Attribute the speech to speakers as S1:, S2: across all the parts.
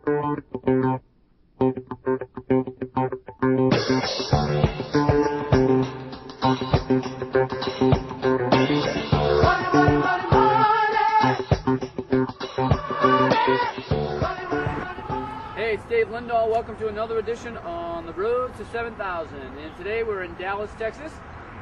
S1: Hey, it's Dave Lindahl. Welcome to another edition on the road to 7,000. And today we're in Dallas, Texas.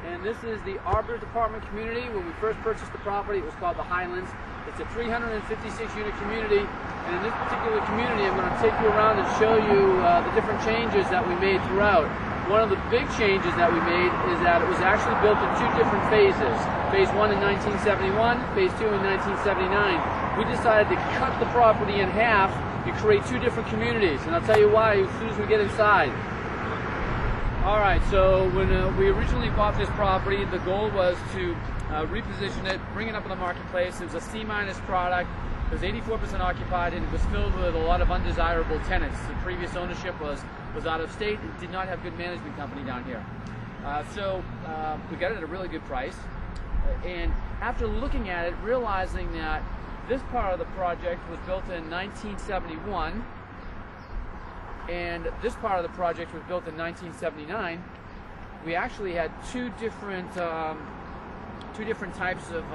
S1: And this is the Arbor Department community. When we first purchased the property, it was called the Highlands. It's a 356 unit community. And in this particular community, I'm going to take you around and show you the different changes that we made throughout. One of the big changes that we made is that it was actually built in two different phases. Phase 1 in 1971, Phase 2 in 1979. We decided to cut the property in half and create two different communities, and I'll tell you why as soon as we get inside. Alright, so when we originally bought this property, the goal was to reposition it, bring it up in the marketplace. It was a C- product. It was 84% occupied, and it was filled with a lot of undesirable tenants. The previous ownership was out of state and did not have good management company down here. So we got it at a really good price, and after looking at it, realizing that this part of the project was built in 1971, and this part of the project was built in 1979. We actually had two different types of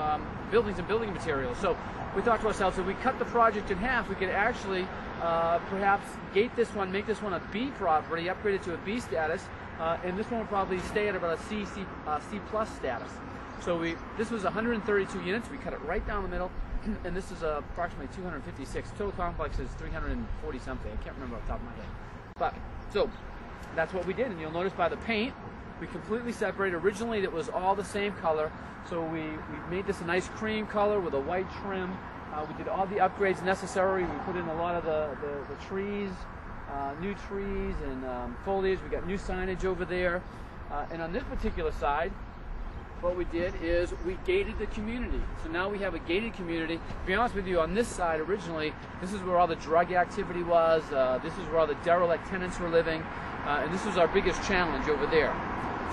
S1: buildings and building materials. So we thought to ourselves, if we cut the project in half, we could actually perhaps gate this one, make this one a B property, upgrade it to a B status, and this one would probably stay at about a C plus status. So this was 132 units. We cut it right down the middle. And this is approximately 256. Total complex is 340 something. I can't remember off the top of my head. But so that's what we did, and you'll notice by the paint, we completely separated. Originally, it was all the same color, so we made this a nice cream color with a white trim. We did all the upgrades necessary. We put in a lot of the trees, new trees and foliage. We got new signage over there, and on this particular side, what we did is we gated the community. So now we have a gated community. To be honest with you, on this side originally, this is where all the drug activity was. This is where all the derelict tenants were living, and this was our biggest challenge over there.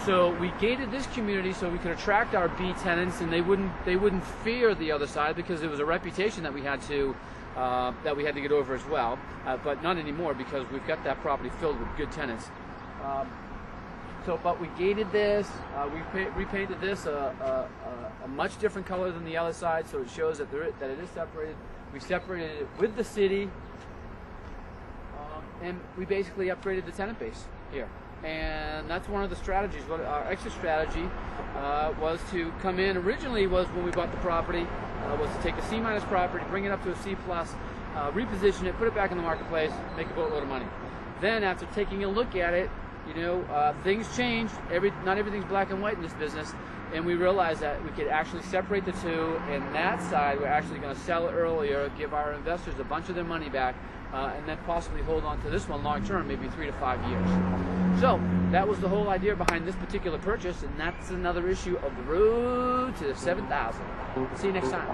S1: So we gated this community so we could attract our B tenants, and they wouldn't fear the other side, because it was a reputation that we had to get over as well. But not anymore, because we've got that property filled with good tenants. But we gated this, we repainted this a much different color than the other side, so it shows that it is separated. We separated it with the city, and we basically upgraded the tenant base here. And that's one of the strategies. Our exit strategy was to come in. Originally, was when we bought the property, was to take the C- property, bring it up to a C+, reposition it, put it back in the marketplace, make a boatload of money. Then, after taking a look at it, things change. Not everything's black and white in this business, and we realized that we could actually separate the two, and that side we're actually going to sell earlier, give our investors a bunch of their money back, and then possibly hold on to this one long term, maybe 3 to 5 years. So that was the whole idea behind this particular purchase, and that's another issue of the road to 7,000. See you next time.